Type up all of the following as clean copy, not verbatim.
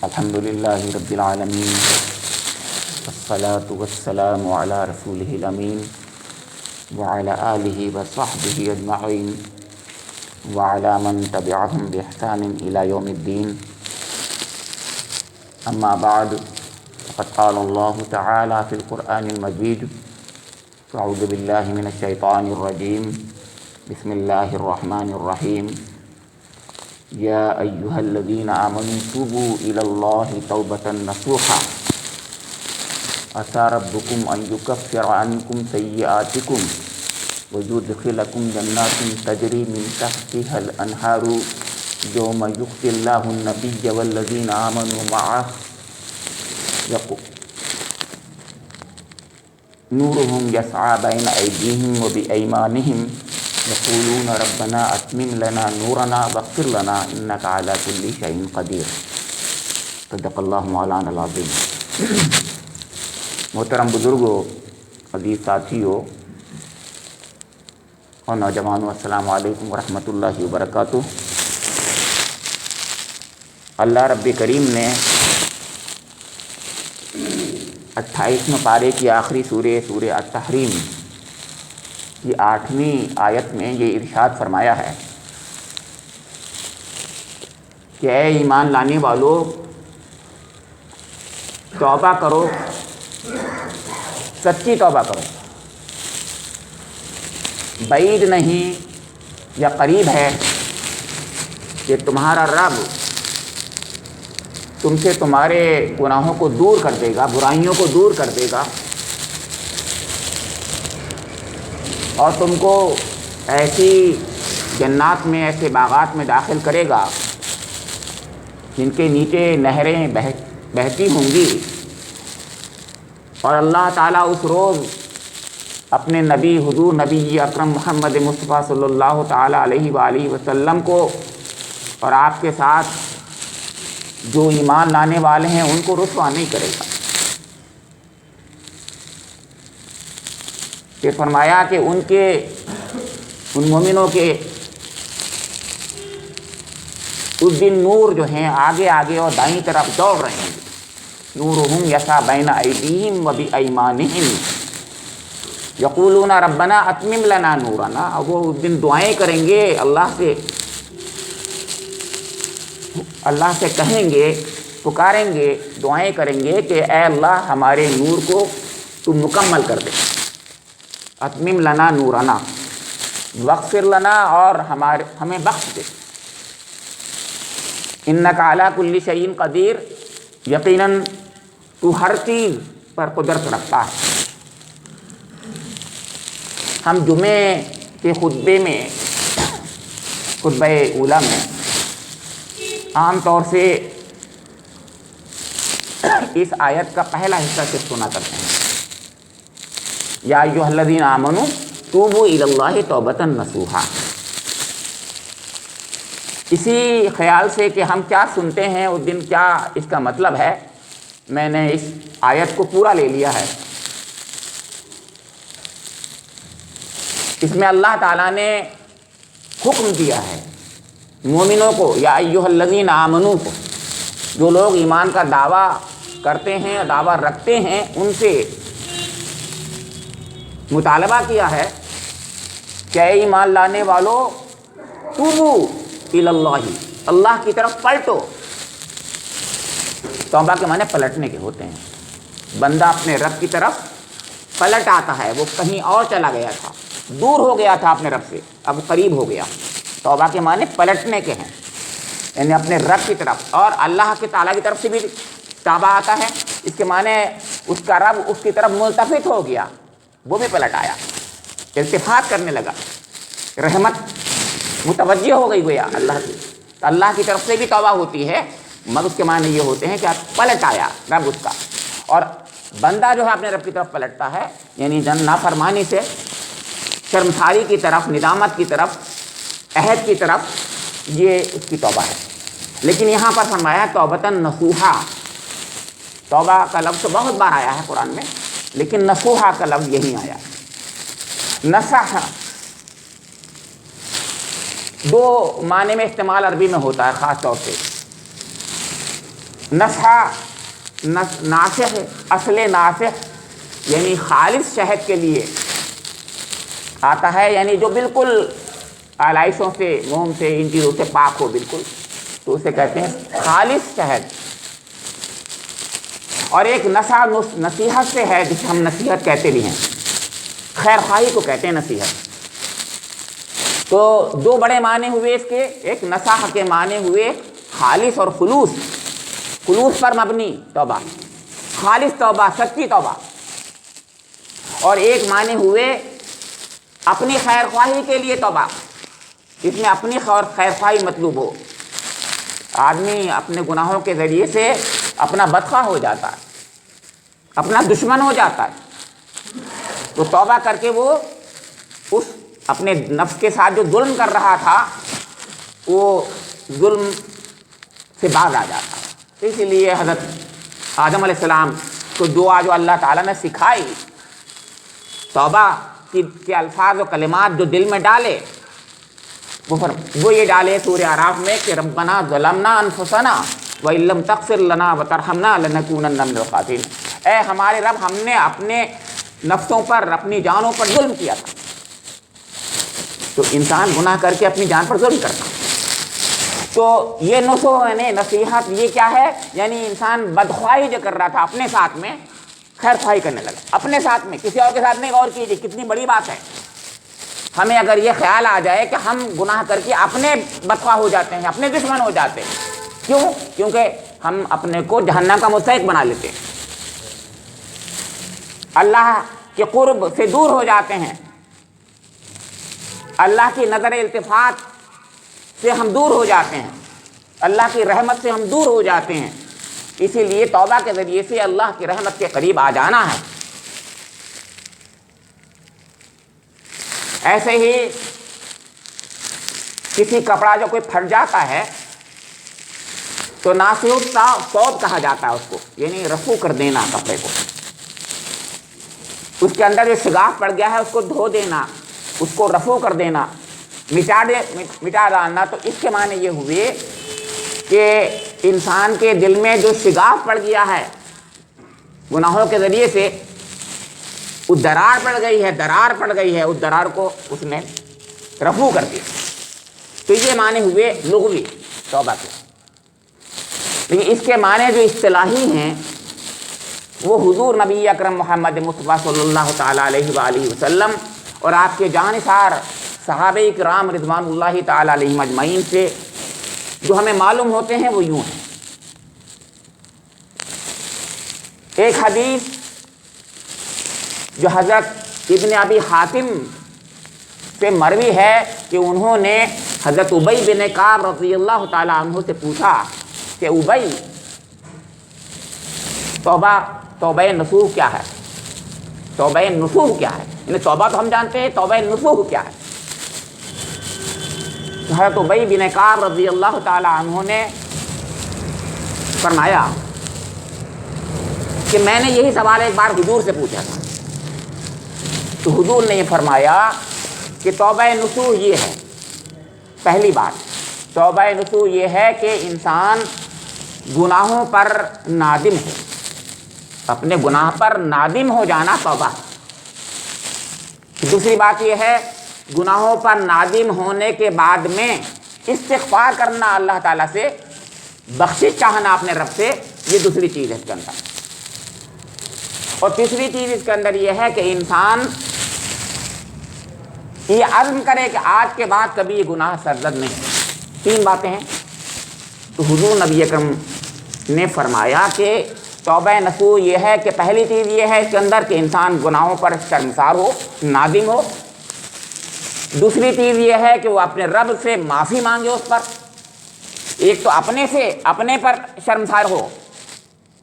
الحمد للہ رب العالمین والصلاة والسلام علی رسولہ الامین وعلی آلہ وصحبہ اجمعین وعلی من تبعہم بإحسان الی یوم الدین اما بعد فقد قال اللہ تعالی فی القرآن المجید اعوذ باللہ من الشیطان الرجیم بسم اللہ الرحمن الرحیم یا ایہا الذین آمنوا توبوا الی اللہ توبۃ نصوحا عسیٰ ربکم ان یکفر عنکم سیئاتکم ویدخلکم جنات تجری من تحتها الانہار یوم یؤتی اللہ النبی والذین آمنوا معہ نورهم یسعی بین ایدیہم وبایمانہم یقولون ربنا اتمم لنا نورنا واغفر لنا انک علی کل شیء قدیر۔ صدق اللہ مولانا العظیم۔ محترم بزرگوں، عزیز ساتھیوں اور نوجوانوں، السلام علیکم ورحمۃ اللہ وبرکاتہ۔ اللہ رب کریم نے 28ویں پارے کی آخری سورہ التحریم کی 8ویں آیت میں یہ ارشاد فرمایا ہے کہ اے ایمان لانے والو، توبہ کرو، سچی توبہ کرو، بعید نہیں یا قریب ہے کہ تمہارا رب تم سے تمہارے گناہوں کو دور کر دے گا، برائیوں کو دور کر دے گا اور تم کو ایسی جنات میں، ایسے باغات میں داخل کرے گا جن کے نیچے نہریں بہتی ہوں گی۔ اور اللہ تعالیٰ اس روز اپنے نبی حضور نبی اکرم محمد مصطفیٰ صلی اللہ تعالیٰ علیہ وآلہ وسلم کو اور آپ کے ساتھ جو ایمان لانے والے ہیں ان کو رسوا نہیں کرے گا۔ کہ فرمایا کہ ان مومنوں کے اس دن نور جو ہیں آگے آگے اور دائیں طرف دوڑ رہے ہیں۔ نورہم یسعی بین ایدیہم وبایمانہم یقولون ربنا اتمم لنا نورنا۔ وہ اس دن دعائیں کریں گے، اللہ سے کہیں گے، پکاریں گے، دعائیں کریں گے کہ اے اللہ ہمارے نور کو تو مکمل کر دے، اتمم لنا نورنا واغفر لنا، اور ہمیں بخش دے، انک علی کل شیء قدیر، یقیناً تو ہر چیز پر قدرت رکھتا ہے۔ ہم جمعے کے خطبے میں، خطبہ اولیٰ میں عام طور سے اس آیت کا پہلا حصہ صرف سنا کرتے ہیں، یا ایھا الذین آمنوا توبوا الی اللہ توبۃ نصوحا۔ اسی خیال سے کہ ہم کیا سنتے ہیں اس دن، کیا اس کا مطلب ہے، میں نے اس آیت کو پورا لے لیا ہے۔ اس میں اللہ تعالیٰ نے حکم دیا ہے مومنوں کو، یا ایھا الذین آمنوا کو، جو لوگ ایمان کا دعویٰ کرتے ہیں، دعویٰ رکھتے ہیں، ان سے مطالبہ کیا ہے کہ اے ایمان لانے والو، توبوا الی اللہ، اللہ کی طرف پلٹو۔ توبہ کے معنی پلٹنے کے ہوتے ہیں۔ بندہ اپنے رب کی طرف پلٹ آتا ہے، وہ کہیں اور چلا گیا تھا، دور ہو گیا تھا اپنے رب سے، اب قریب ہو گیا۔ توبہ کے معنی پلٹنے کے ہیں، یعنی اپنے رب کی طرف، اور اللہ کے تعالیٰ کی طرف سے بھی توبہ آتا ہے۔ اس کے معنی اس کا رب اس کی طرف ملتفت ہو گیا، وہ بھی پلٹ آیا، التفات کرنے لگا، رحمت متوجہ ہو گئی گویا اللہ کی۔ تو اللہ کی طرف سے بھی توبہ ہوتی ہے، مگر اس کے معنی یہ ہوتے ہیں کہ پلٹ آیا رب اس کا۔ اور بندہ جو ہے اپنے رب کی طرف پلٹتا ہے، یعنی نافرمانی سے شرمساری کی طرف، ندامت کی طرف، عہد کی طرف، یہ اس کی توبہ ہے۔ لیکن یہاں پر فرمایا توبۃ نصوحا۔ توبہ کا لفظ بہت بار آیا ہے قرآن میں، لیکن نصوحا کا لفظ یہی آیا۔ نصح دو معنی میں استعمال عربی میں ہوتا ہے خاص طور سے۔ ناسخ، اصل ناسخ یعنی خالص شہد کے لیے آتا ہے، یعنی جو بالکل آلائشوں سے، موم سے، ان چیزوں سے پاک ہو بالکل، تو اسے کہتے ہیں خالص شہد۔ اور ایک نصیحت سے ہے، جسے ہم نصیحت کہتے بھی ہیں، خیر خواہی کو کہتے ہیں نصیحت۔ تو دو بڑے معنی ہوئے اس کے، ایک نصاح کے معنی ہوئے خالص اور خلوص، خلوص پر مبنی توبہ، خالص توبہ، سچی توبہ، اور ایک معنی ہوئے اپنی خیر خواہی کے لیے توبہ، جس میں اپنی خیر خواہی مطلوب ہو۔ آدمی اپنے گناہوں کے ذریعے سے اپنا بدخواہ ہو جاتا ہے، اپنا دشمن ہو جاتا ہے، تو توبہ کر کے وہ اس اپنے نفس کے ساتھ جو ظلم کر رہا تھا وہ ظلم سے باز آ جاتا ہے۔ اسی لیے حضرت آدم علیہ السلام کو دعا جو اللہ تعالیٰ نے سکھائی، توبہ کے الفاظ و کلمات جو دل میں ڈالے، وہ یہ ڈالے سورہ اعراف میں کہ ربنا ظلمنا انفسنا وَإِن لَّمْ تَغْفِرْ لَنَا وَتَرْحَمْنَا لَنَكُونَنَّ مِنَ الْخَاسِرِينَ۔ اے ہمارے رب، ہم نے اپنے نفسوں پر، اپنی جانوں پر ظلم کیا تھا۔ تو انسان گناہ کر کے اپنی جان پر ظلم کرتا، تو یہ یعنی نصیحت یہ کیا ہے؟ یعنی انسان بدخواہی جو کر رہا تھا اپنے ساتھ میں، خیر خواہی کرنے لگا اپنے ساتھ میں، کسی اور کے ساتھ نہیں۔ غور کیجیے کتنی بڑی بات ہے۔ ہمیں اگر یہ خیال آ جائے کہ ہم گناہ کر کے اپنے بدخواہ ہو جاتے ہیں، اپنے دشمن ہو جاتے ہیں، کیونکہ ہم اپنے کو جہنم کا مستحق بنا لیتے ہیں، اللہ کے قرب سے دور ہو جاتے ہیں، اللہ کی نظر التفات سے ہم دور ہو جاتے ہیں، اللہ کی رحمت سے ہم دور ہو جاتے ہیں۔ اسی لیے توبہ کے ذریعے سے اللہ کی رحمت کے قریب آ جانا ہے۔ ایسے ہی کسی کپڑا جو کوئی پھٹ جاتا ہے تو ناسیہ صوب کہا جاتا ہے اس کو، یعنی رفو کر دینا کپڑے کو، اس کے اندر جو شگاف پڑ گیا ہے اس کو دھو دینا، اس کو رفو کر دینا، مٹا ڈالنا۔ تو اس کے معنی یہ ہوئے کہ انسان کے دل میں جو شگاف پڑ گیا ہے گناہوں کے ذریعے سے، وہ درار پڑ گئی ہے، اس درار کو اس نے رفو کر دیا۔ تو یہ معنی ہوئے لغوی توبہ کے۔ لیکن اس کے معنی جو اصطلاحی ہیں وہ حضور نبی اکرم محمد مصطفیٰ صلی اللہ تعالیٰ علیہ وآلہ وسلم اور آپ کے جانثار صحابہ کرام رضوان اللہ تعالیٰ علیہم اجمعین سے جو ہمیں معلوم ہوتے ہیں وہ یوں ہیں۔ ایک حدیث جو حضرت ابن ابی حاتم سے مروی ہے کہ انہوں نے حضرت ابی بن کعب رضی اللہ تعالیٰ عنہ سے پوچھا کہ ابی، توبہ نصوح کیا ہے؟ توبہ نصوح کیا ہے؟ یعنی توبہ تو ہم جانتے ہیں، توبہ نصوح کیا ہے؟ تو حضرت ابی بن کعب رضی اللہ تعالیٰ عنہ نے فرمایا کہ میں نے یہی سوال ایک بار حضور سے پوچھا تھا، تو حضور نے یہ فرمایا کہ توبہ نصوح یہ ہے، پہلی بات توبہ نصوح یہ ہے کہ انسان گناہوں پر نادم ہو، اپنے گناہ پر نادم ہو جانا توبہ۔ دوسری بات یہ ہے گناہوں پر نادم ہونے کے بعد میں استغفار کرنا، اللہ تعالیٰ سے بخشش چاہنا اپنے رب سے، یہ دوسری چیز ہے اس کے اندر۔ اور تیسری چیز اس کے اندر یہ ہے کہ انسان یہ عزم کرے کہ آج کے بعد کبھی یہ گناہ سرزد نہیں۔ تین باتیں ہیں۔ تو حضور نبی اکرم نے فرمایا کہ توبہ نصوح یہ ہے کہ پہلی چیز یہ ہے اس کے اندر کہ انسان گناہوں پر شرمسار ہو، نادم ہو۔ دوسری چیز یہ ہے کہ وہ اپنے رب سے معافی مانگے اس پر، ایک تو اپنے پر شرمسار ہو،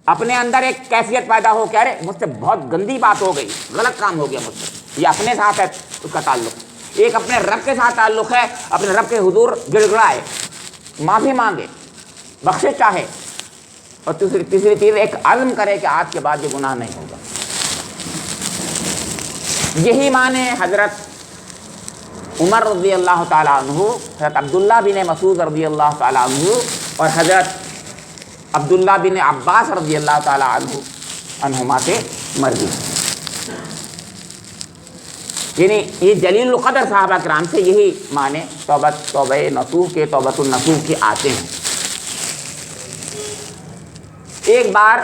اپنے اندر ایک کیفیت پیدا ہو کہ ارے مجھ سے بہت گندی بات ہو گئی، غلط کام ہو گیا مجھ سے، یہ اپنے ساتھ ہے اس کا تعلق۔ ایک اپنے رب کے ساتھ تعلق ہے، اپنے رب کے حضور گڑ گڑائے، معافی مانگے، بخشش چاہے۔ اور تیسری چیز ایک عزم کرے کہ آج کے بعد یہ گناہ نہیں ہوگا۔ یہی معنی حضرت عمر رضی اللہ تعالیٰ عنہ، حضرت عبداللہ بن مسعود رضی اللہ تعالیٰ عنہ اور حضرت عبداللہ بن عباس رضی اللہ تعالیٰ عنہما سے مروی، یعنی یہ جلیل القدر صحابہ کرام سے یہی معنی توبہ نصوح کے، توبۃ النصوح کے آتے ہیں۔ ایک بار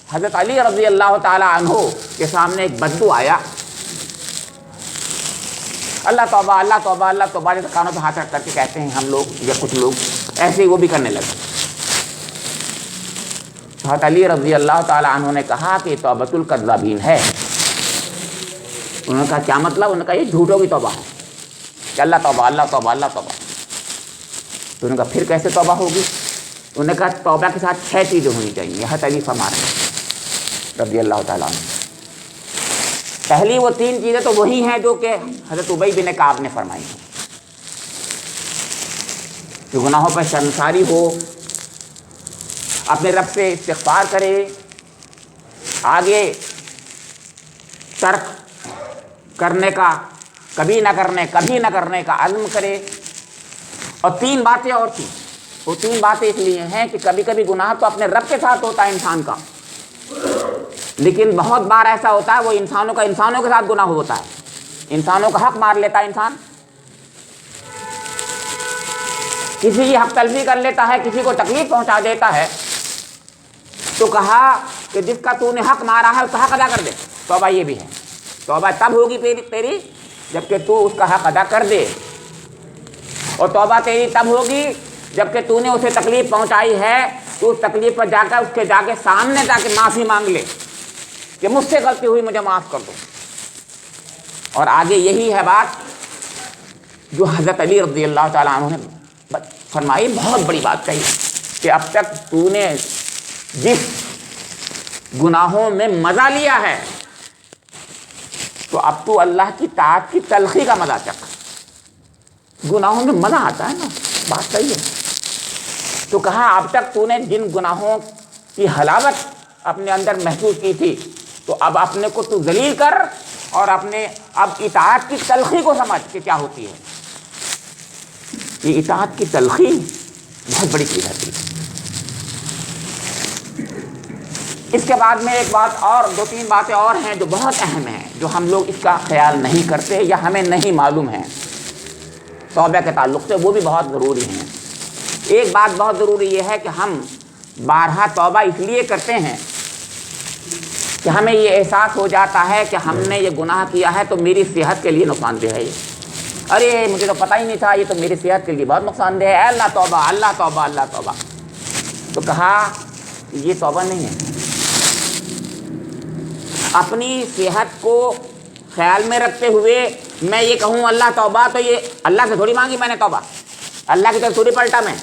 حضرت علی رضی اللہ تعالیٰ عنہ کے سامنے ایک بدو آیا، اللہ توبہ اللہ توبہ اللہ توبہ، جیسے کانوں پہ ہاتھ رکھ کر کے کہتے ہیں ہم لوگ یا کچھ لوگ، ایسے ہی وہ بھی کرنے لگے۔ حضرت علی رضی اللہ تعالیٰ عنہ نے کہا کہ توبۃ الکذابین ہے۔ انہوں نے کہا کیا مطلب؟ انہوں نے کہا یہ جھوٹوں کی توبہ ہے کہ اللہ توبہ اللہ توبہ اللہ توبہ۔ تو انہوں نے کہا پھر کیسے توبہ ہوگی؟ انہوں نے کہا توبہ کے ساتھ 6 چیزیں ہونی چاہیے، حضرت علی فرما رہے ہیں رضی اللہ تعالیٰ عنہ۔ پہلی وہ 3 چیزیں تو وہی ہیں جو کہ حضرت ابی بن کعب نے فرمائی ہیں، جو گناہوں پر شرمساری ہو، اپنے رب سے استغفار کرے، آگے ترک کرنے کا کبھی نہ کرنے کا عزم کرے۔ اور 3 باتیں اور تھیں، وہ 3 باتیں اس لیے ہیں کہ کبھی کبھی گناہ تو اپنے رب کے ساتھ ہوتا ہے انسان کا، لیکن بہت بار ایسا ہوتا ہے وہ انسانوں کے ساتھ گناہ ہوتا ہے، انسانوں کا حق مار لیتا ہے انسان، کسی کی حق تلفی کر لیتا ہے، کسی کو تکلیف پہنچا دیتا ہے، تو کہا کہ جس کا تو نے حق مارا ہے اس کا حق ادا کر دے۔ توبہ یہ بھی ہے، توبہ تب ہوگی تیری جب کہ تو اس کا حق ادا کر دے، اور توبہ تیری تب ہوگی جب کہ تو نے اسے تکلیف پہنچائی ہے تو اس تکلیف پر جا کے سامنے جا کے معافی مانگ لے کہ مجھ سے غلطی ہوئی، مجھے معاف کر دو۔ اور آگے یہی ہے بات جو حضرت علی رضی اللہ تعالیٰ عنہ نے فرمائی، بہت بڑی بات کہی کہ اب تک تو نے جس گناہوں میں مزہ لیا ہے تو اب تو اللہ کی طاعت کی تلخی کا مزہ چکھ۔ گناہوں میں مزہ آتا ہے نا، بات صحیح ہے۔ تو کہا اب تک تو نے جن گناہوں کی حلاوت اپنے اندر محسوس کی تھی، تو اب اپنے کو تو ذلیل کر اور اب اطاعت کی تلخی کو سمجھ کہ کیا ہوتی ہے۔ یہ اطاعت کی تلخی بہت بڑی چیز ہے۔ اس کے بعد میں ایک بات اور، 2-3 باتیں اور ہیں جو بہت اہم ہیں، جو ہم لوگ اس کا خیال نہیں کرتے یا ہمیں نہیں معلوم ہے توبہ کے تعلق سے، وہ بھی بہت ضروری ہیں۔ ایک بات بہت ضروری یہ ہے کہ ہم بارہا توبہ اس لیے کرتے ہیں کہ ہمیں یہ احساس ہو جاتا ہے کہ ہم نے یہ گناہ کیا ہے تو میری صحت کے لیے نقصان دہ ہے یہ، ارے مجھے تو پتہ ہی نہیں تھا، یہ تو میری صحت کے لیے بہت نقصان دہ ہے، اللہ توبہ اللہ توبہ اللہ توبہ۔ تو کہا یہ توبہ نہیں ہے۔ اپنی صحت کو خیال میں رکھتے ہوئے میں یہ کہوں اللہ توبہ، تو یہ اللہ سے تھوڑی مانگی میں نے توبہ، اللہ کی طرف تھوڑی پلٹا میں،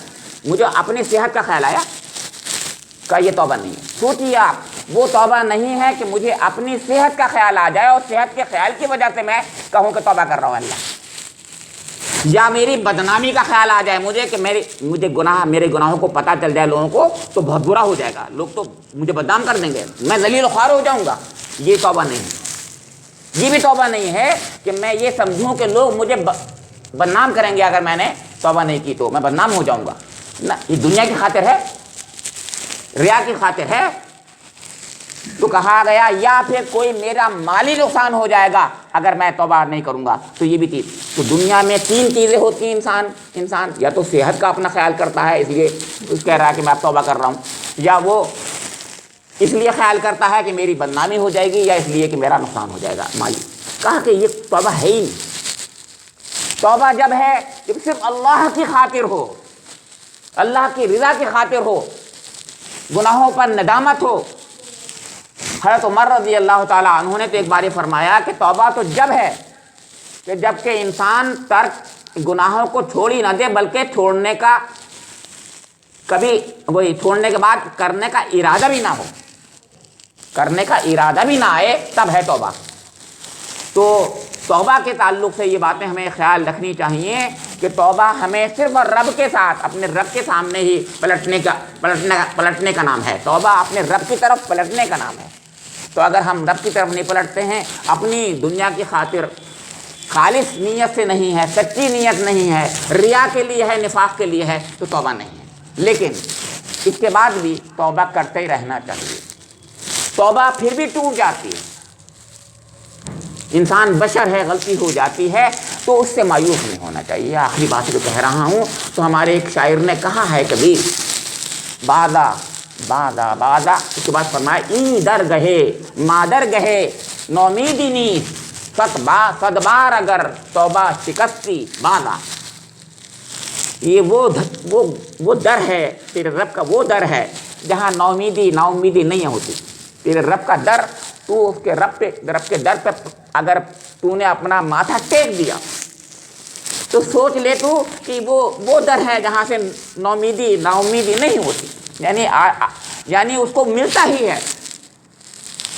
مجھے اپنی صحت کا خیال آیا، کہ یہ توبہ نہیں ہے۔ سوچیے آپ، وہ توبہ نہیں ہے کہ مجھے اپنی صحت کا خیال آ جائے اور صحت کے خیال کی وجہ سے میں کہوں کہ توبہ کر رہا ہوں اللہ، یا میری بدنامی کا خیال آ جائے مجھے کہ میرے گناہوں کو پتہ چل جائے لوگوں کو تو بہت برا ہو جائے گا، لوگ تو مجھے بدنام کر دیں گے، میں ذلیل و خوار ہو جاؤں گا۔ یہ توبہ نہیں ہے۔ یہ بھی توبہ نہیں ہے کہ میں یہ سمجھوں کہ لوگ مجھے بدنام کریں گے، اگر میں نے توبہ نہیں کی تو میں بدنام ہو جاؤں گا۔ نہ، یہ دنیا کی خاطر ہے، ریا کی خاطر ہے۔ تو کہا گیا یا پھر کوئی میرا مالی نقصان ہو جائے گا اگر میں توبہ نہیں کروں گا، تو یہ بھی چیز۔ تو دنیا میں 3 چیزیں ہوتی ہیں، انسان یا تو صحت کا اپنا خیال کرتا ہے، اس لیے اس کہہ رہا ہے کہ میں اب توبہ کر رہا ہوں، یا وہ اس لیے خیال کرتا ہے کہ میری بدنامی ہو جائے گی، یا اس لیے کہ میرا نقصان ہو جائے گا مالی۔ کہا کہ یہ توبہ ہے ہی نہیں۔ توبہ جب ہے جب صرف اللہ کی خاطر ہو، اللہ کی رضا کی خاطر ہو، گناہوں پر ندامت ہو۔ حضرت عمر رضی اللہ تعالیٰ عنہ نے تو ایک بار یہ فرمایا کہ توبہ تو جب ہے کہ جب کہ انسان ترک گناہوں کو چھوڑ ہی نہ دے، بلکہ چھوڑنے کا کبھی وہی چھوڑنے کے بعد کرنے کا ارادہ بھی نہ ہو، کرنے کا ارادہ بھی نہ آئے، تب ہے توبہ۔ تو توبہ کے تعلق سے یہ باتیں ہمیں خیال رکھنی چاہیے کہ توبہ ہمیں صرف رب کے ساتھ اپنے رب کے سامنے ہی پلٹنے کا نام ہے۔ توبہ اپنے رب کی طرف پلٹنے کا نام ہے۔ تو اگر ہم رب کی طرف نہیں پلٹتے ہیں، اپنی دنیا کی خاطر خالص نیت سے نہیں ہے، سچی نیت نہیں ہے، ریا کے لیے ہے، نفاق کے لیے ہے، تو توبہ نہیں ہے۔ لیکن اس کے بعد بھی توبہ کرتے ہی رہنا چاہیے. توبہ پھر بھی ٹوٹ جاتی ہے. انسان بشر ہے, غلطی ہو جاتی ہے تو اس سے مایوس نہیں ہونا چاہیے. آخری بات جو کہہ رہا ہوں تو ہمارے ایک شاعر نے کہا ہے کبھی, بادہ بادہ بادہ, اس کے بعد فرمایا ای در گہے مادر گہے نومیدی نیز صد بار اگر توبہ شکستی بادہ. یہ وہ در ہے, تیرے رب کا وہ در ہے جہاں ناامیدی نہیں ہوتی. تیرے رب کا در, تو اس کے رب کے در پہ اگر تو نے اپنا ماتھا ٹیک دیا تو سوچ لے تو کہ وہ در ہے جہاں سے ناامیدی نہیں ہوتی, یعنی اس کو ملتا ہی ہے.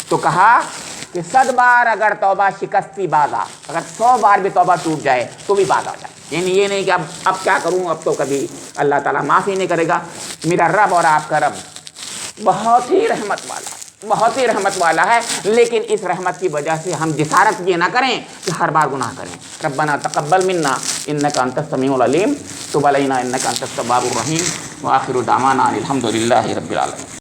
تو کہا کہ 100 بار اگر توبہ شکستی بازا, اگر 100 بار بھی توبہ ٹوٹ جائے تو بھی باز آ جائے. یعنی یہ نہیں کہ اب کیا کروں, اب تو کبھی اللہ تعالیٰ معافی نہیں کرے گا. میرا رب اور آپ کا رب بہت ہی رحمت والا ہے, لیکن اس رحمت کی وجہ سے ہم جسارت یہ نہ کریں کہ ہر بار گناہ کریں. ربنا تقبل منا انک انت السمیع العلیم تب علینا انک انت التواب الرحیم وآخر دعوانا الحمد للہ رب العالمین.